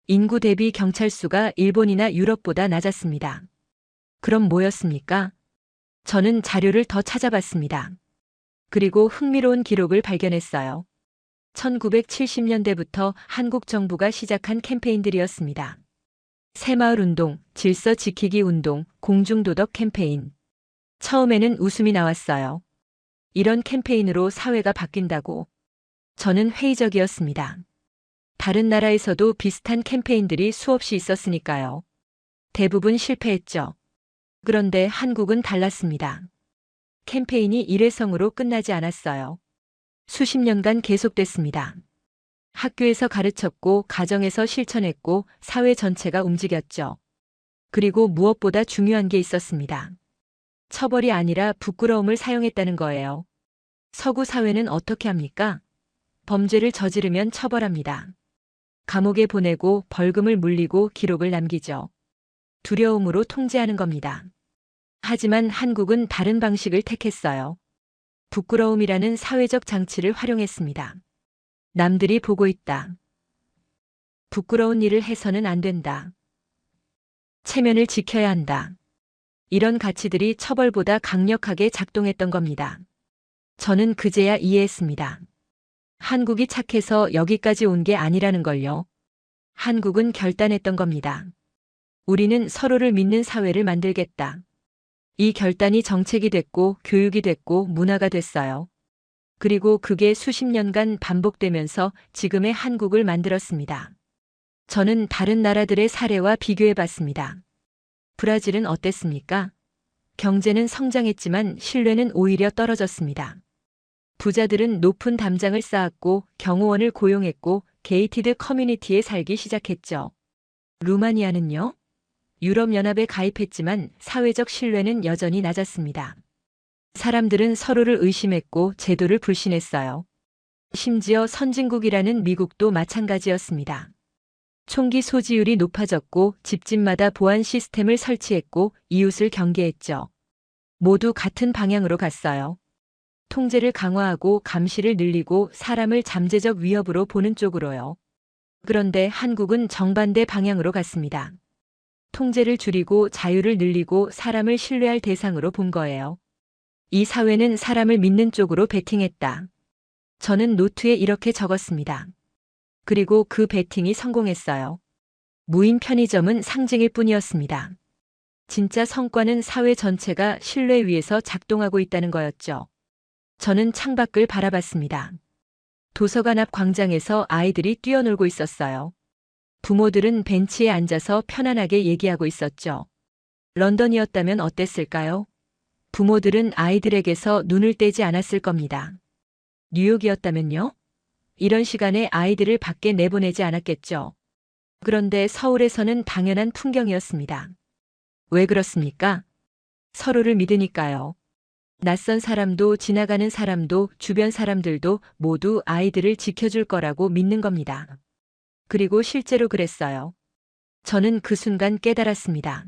[SPEAKER 3] 인구 대비 경찰 수가 일본이나 유럽보다 낮았습니다. 그럼 뭐였습니까? 저는 자료를 더 찾아봤습니다. 그리고 흥미로운 기록을 발견했어요. 1970년대부터 한국 정부가 시작한 캠페인들이었습니다. 새마을 운동, 질서 지키기 운동, 공중도덕 캠페인. 처음에는 웃음이 나왔어요. 이런 캠페인으로 사회가 바뀐다고. 저는 회의적이었습니다. 다른 나라에서도 비슷한 캠페인들이 수없이 있었으니까요. 대부분 실패했죠. 그런데 한국은 달랐습니다. 캠페인이 일회성으로 끝나지 않았어요. 수십 년간 계속됐습니다. 학교에서 가르쳤고, 가정에서 실천했고, 사회 전체가 움직였죠. 그리고 무엇보다 중요한 게 있었습니다. 처벌이 아니라 부끄러움을 사용했다는 거예요. 서구 사회는 어떻게 합니까? 범죄를 저지르면 처벌합니다. 감옥에 보내고 벌금을 물리고 기록을 남기죠. 두려움으로 통제하는 겁니다. 하지만 한국은 다른 방식을 택했어요. 부끄러움이라는 사회적 장치를 활용했습니다. 남들이 보고 있다. 부끄러운 일을 해서는 안 된다. 체면을 지켜야 한다. 이런 가치들이 처벌보다 강력하게 작동했던 겁니다. 저는 그제야 이해했습니다. 한국이 착해서 여기까지 온 게 아니라는 걸요. 한국은 결단했던 겁니다. 우리는 서로를 믿는 사회를 만들겠다. 이 결단이 정책이 됐고 교육이 됐고 문화가 됐어요. 그리고 그게 수십 년간 반복되면서 지금의 한국을 만들었습니다. 저는 다른 나라들의 사례와 비교해 봤습니다. 브라질은 어땠습니까? 경제는 성장했지만 신뢰는 오히려 떨어졌습니다. 부자들은 높은 담장을 쌓았고 경호원을 고용했고 게이티드 커뮤니티에 살기 시작했죠. 루마니아는요? 유럽연합에 가입했지만 사회적 신뢰는 여전히 낮았습니다. 사람들은 서로를 의심했고 제도를 불신했어요. 심지어 선진국이라는 미국도 마찬가지였습니다. 총기 소지율이 높아졌고 집집마다 보안 시스템을 설치했고 이웃을 경계했죠. 모두 같은 방향으로 갔어요. 통제를 강화하고 감시를 늘리고 사람을 잠재적 위협으로 보는 쪽으로요. 그런데 한국은 정반대 방향으로 갔습니다. 통제를 줄이고 자유를 늘리고 사람을 신뢰할 대상으로 본 거예요. 이 사회는 사람을 믿는 쪽으로 베팅했다. 저는 노트에 이렇게 적었습니다. 그리고 그 베팅이 성공했어요. 무인 편의점은 상징일 뿐이었습니다. 진짜 성과는 사회 전체가 신뢰 위에서 작동하고 있다는 거였죠. 저는 창밖을 바라봤습니다. 도서관 앞 광장에서 아이들이 뛰어놀고 있었어요. 부모들은 벤치에 앉아서 편안하게 얘기하고 있었죠. 런던이었다면 어땠을까요? 부모들은 아이들에게서 눈을 떼지 않았을 겁니다. 뉴욕이었다면요? 이런 시간에 아이들을 밖에 내보내지 않았겠죠. 그런데 서울에서는 당연한 풍경이었습니다. 왜 그렇습니까? 서로를 믿으니까요. 낯선 사람도 지나가는 사람도 주변 사람들도 모두 아이들을 지켜줄 거라고 믿는 겁니다. 그리고 실제로 그랬어요. 저는 그 순간 깨달았습니다.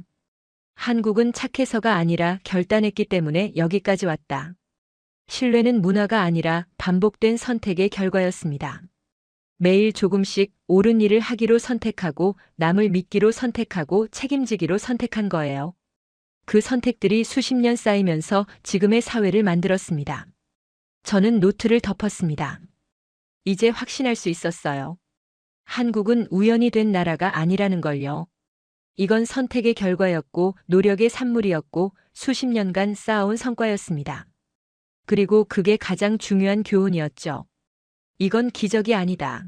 [SPEAKER 3] 한국은 착해서가 아니라 결단했기 때문에 여기까지 왔다. 신뢰는 문화가 아니라 반복된 선택의 결과였습니다. 매일 조금씩 옳은 일을 하기로 선택하고 남을 믿기로 선택하고 책임지기로 선택한 거예요. 그 선택들이 수십 년 쌓이면서 지금의 사회를 만들었습니다. 저는 노트를 덮었습니다. 이제 확신할 수 있었어요. 한국은 우연히 된 나라가 아니라는 걸요. 이건 선택의 결과였고 노력의 산물이었고 수십 년간 쌓아온 성과였습니다. 그리고 그게 가장 중요한 교훈이었죠. 이건 기적이 아니다.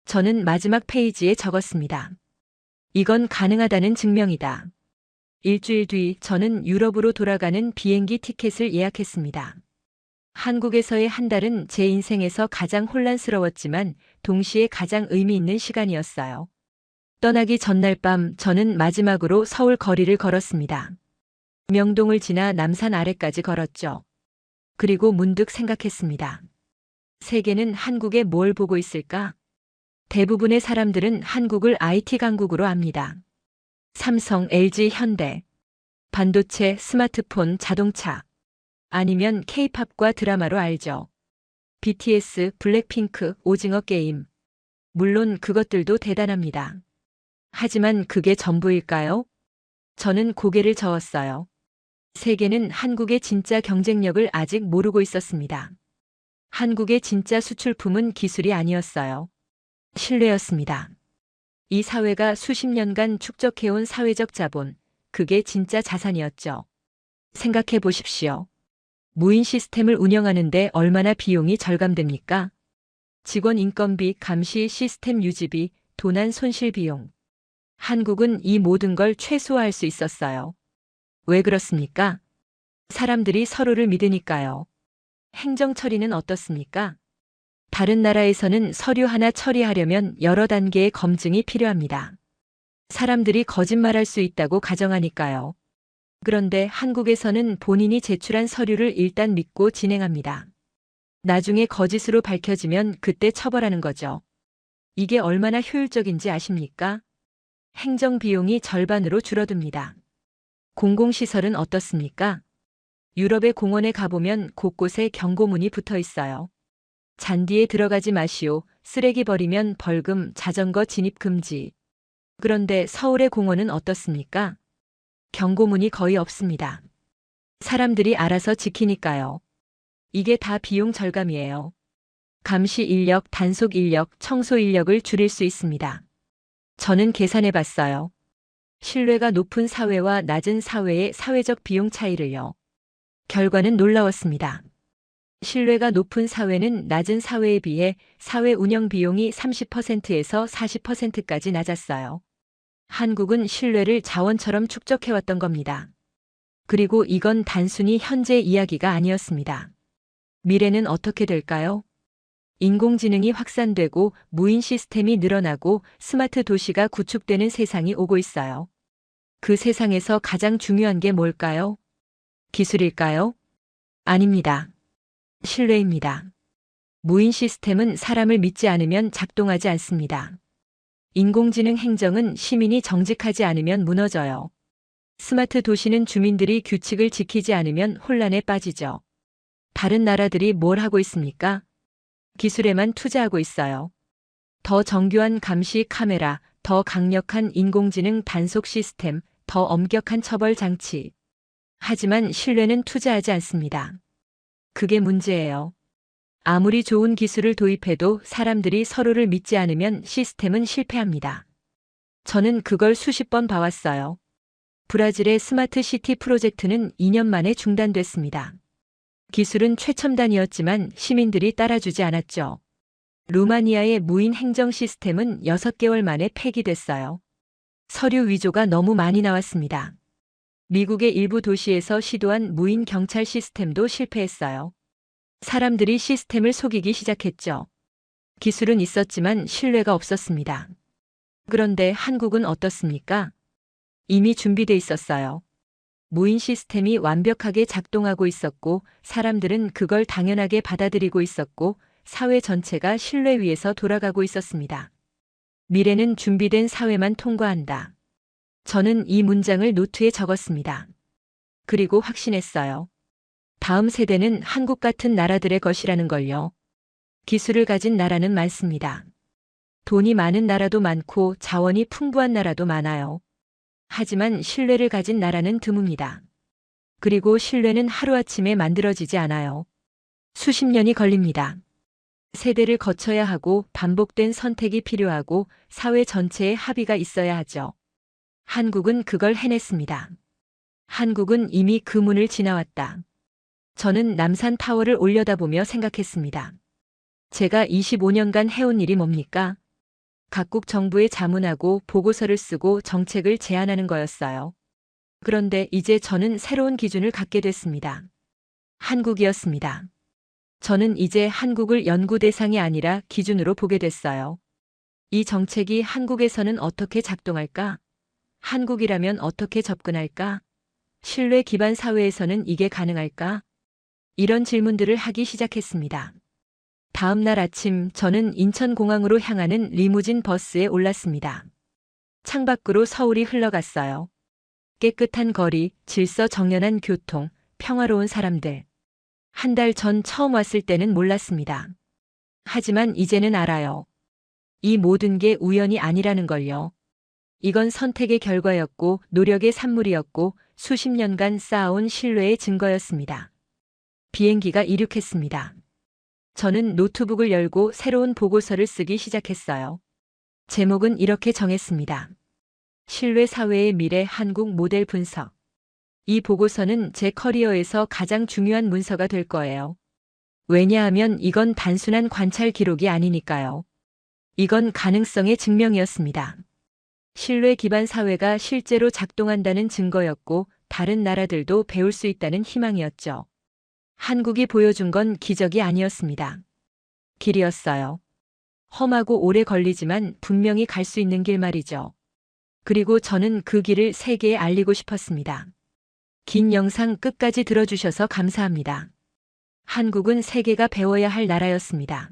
[SPEAKER 3] 저는 마지막 페이지에 적었습니다. 이건 가능하다는 증명이다. 일주일 뒤 저는 유럽으로 돌아가는 비행기 티켓을 예약했습니다. 한국에서의 한 달은 제 인생에서 가장 혼란스러웠지만 동시에 가장 의미 있는 시간이었어요. 떠나기 전날 밤 저는 마지막으로 서울 거리를 걸었습니다. 명동을 지나 남산 아래까지 걸었죠. 그리고 문득 생각했습니다. 세계는 한국에 뭘 보고 있을까? 대부분의 사람들은 한국을 IT 강국으로 압니다. 삼성, LG, 현대, 반도체, 스마트폰, 자동차, 아니면 K-팝과 드라마로 알죠. BTS, 블랙핑크, 오징어 게임. 물론 그것들도 대단합니다. 하지만 그게 전부일까요? 저는 고개를 저었어요. 세계는 한국의 진짜 경쟁력을 아직 모르고 있었습니다. 한국의 진짜 수출품은 기술이 아니었어요. 신뢰였습니다. 이 사회가 수십 년간 축적해온 사회적 자본, 그게 진짜 자산이었죠. 생각해 보십시오. 무인 시스템을 운영하는데 얼마나 비용이 절감됩니까? 직원 인건비, 감시, 시스템 유지비, 도난 손실 비용. 한국은 이 모든 걸 최소화할 수 있었어요. 왜 그렇습니까? 사람들이 서로를 믿으니까요. 행정 처리는 어떻습니까? 다른 나라에서는 서류 하나 처리하려면 여러 단계의 검증이 필요합니다. 사람들이 거짓말할 수 있다고 가정하니까요. 그런데 한국에서는 본인이 제출한 서류를 일단 믿고 진행합니다. 나중에 거짓으로 밝혀지면 그때 처벌하는 거죠. 이게 얼마나 효율적인지 아십니까? 행정 비용이 절반으로 줄어듭니다. 공공시설은 어떻습니까? 유럽의 공원에 가보면 곳곳에 경고문이 붙어 있어요. 잔디에 들어가지 마시오, 쓰레기 버리면 벌금, 자전거 진입 금지. 그런데 서울의 공원은 어떻습니까? 경고문이 거의 없습니다. 사람들이 알아서 지키니까요. 이게 다 비용 절감이에요. 감시 인력, 단속 인력, 청소 인력을 줄일 수 있습니다. 저는 계산해 봤어요. 신뢰가 높은 사회와 낮은 사회의 사회적 비용 차이를요. 결과는 놀라웠습니다. 신뢰가 높은 사회는 낮은 사회에 비해 사회 운영 비용이 30%에서 40%까지 낮았어요. 한국은 신뢰를 자원처럼 축적해왔던 겁니다. 그리고 이건 단순히 현재 이야기가 아니었습니다. 미래는 어떻게 될까요? 인공지능이 확산되고 무인 시스템이 늘어나고 스마트 도시가 구축되는 세상이 오고 있어요. 그 세상에서 가장 중요한 게 뭘까요? 기술일까요? 아닙니다. 신뢰입니다. 무인 시스템은 사람을 믿지 않으면 작동하지 않습니다. 인공지능 행정은 시민이 정직하지 않으면 무너져요. 스마트 도시는 주민들이 규칙을 지키지 않으면 혼란에 빠지죠. 다른 나라들이 뭘 하고 있습니까? 기술에만 투자하고 있어요. 더 정교한 감시 카메라, 더 강력한 인공지능 단속 시스템, 더 엄격한 처벌 장치. 하지만 신뢰는 투자하지 않습니다. 그게 문제예요. 아무리 좋은 기술을 도입해도 사람들이 서로를 믿지 않으면 시스템은 실패합니다. 저는 그걸 수십 번 봐왔어요. 브라질의 스마트 시티 프로젝트는 2년 만에 중단됐습니다. 기술은 최첨단이었지만 시민들이 따라주지 않았죠. 루마니아의 무인 행정 시스템은 6개월 만에 폐기됐어요. 서류 위조가 너무 많이 나왔습니다. 미국의 일부 도시에서 시도한 무인 경찰 시스템도 실패했어요. 사람들이 시스템을 속이기 시작했죠. 기술은 있었지만 신뢰가 없었습니다. 그런데 한국은 어떻습니까? 이미 준비돼 있었어요. 무인 시스템이 완벽하게 작동하고 있었고 사람들은 그걸 당연하게 받아들이고 있었고 사회 전체가 신뢰 위에서 돌아가고 있었습니다. 미래는 준비된 사회만 통과한다. 저는 이 문장을 노트에 적었습니다. 그리고 확신했어요. 다음 세대는 한국 같은 나라들의 것이라는 걸요. 기술을 가진 나라는 많습니다. 돈이 많은 나라도 많고 자원이 풍부한 나라도 많아요. 하지만 신뢰를 가진 나라는 드뭅니다. 그리고 신뢰는 하루아침에 만들어지지 않아요. 수십 년이 걸립니다. 세대를 거쳐야 하고 반복된 선택이 필요하고 사회 전체의 합의가 있어야 하죠. 한국은 그걸 해냈습니다. 한국은 이미 그 문을 지나왔다. 저는 남산 타워를 올려다보며 생각했습니다. 제가 25년간 해온 일이 뭡니까? 각국 정부에 자문하고 보고서를 쓰고 정책을 제안하는 거였어요. 그런데 이제 저는 새로운 기준을 갖게 됐습니다. 한국이었습니다. 저는 이제 한국을 연구 대상이 아니라 기준으로 보게 됐어요. 이 정책이 한국에서는 어떻게 작동할까? 한국이라면 어떻게 접근할까? 신뢰 기반 사회에서는 이게 가능할까? 이런 질문들을 하기 시작했습니다. 다음 날 아침 저는 인천공항으로 향하는 리무진 버스에 올랐습니다. 창밖으로 서울이 흘러갔어요. 깨끗한 거리, 질서 정연한 교통, 평화로운 사람들. 한 달 전 처음 왔을 때는 몰랐습니다. 하지만 이제는 알아요. 이 모든 게 우연이 아니라는 걸요. 이건 선택의 결과였고 노력의 산물이었고 수십 년간 쌓아온 신뢰의 증거였습니다. 비행기가 이륙했습니다. 저는 노트북을 열고 새로운 보고서를 쓰기 시작했어요. 제목은 이렇게 정했습니다. 신뢰 사회의 미래 한국 모델 분석. 이 보고서는 제 커리어에서 가장 중요한 문서가 될 거예요. 왜냐하면 이건 단순한 관찰 기록이 아니니까요. 이건 가능성의 증명이었습니다. 신뢰 기반 사회가 실제로 작동한다는 증거였고 다른 나라들도 배울 수 있다는 희망이었죠. 한국이 보여준 건 기적이 아니었습니다. 길이었어요. 험하고 오래 걸리지만 분명히 갈 수 있는 길 말이죠. 그리고 저는 그 길을 세계에 알리고 싶었습니다. 긴 영상 끝까지 들어주셔서 감사합니다. 한국은 세계가 배워야 할 나라였습니다.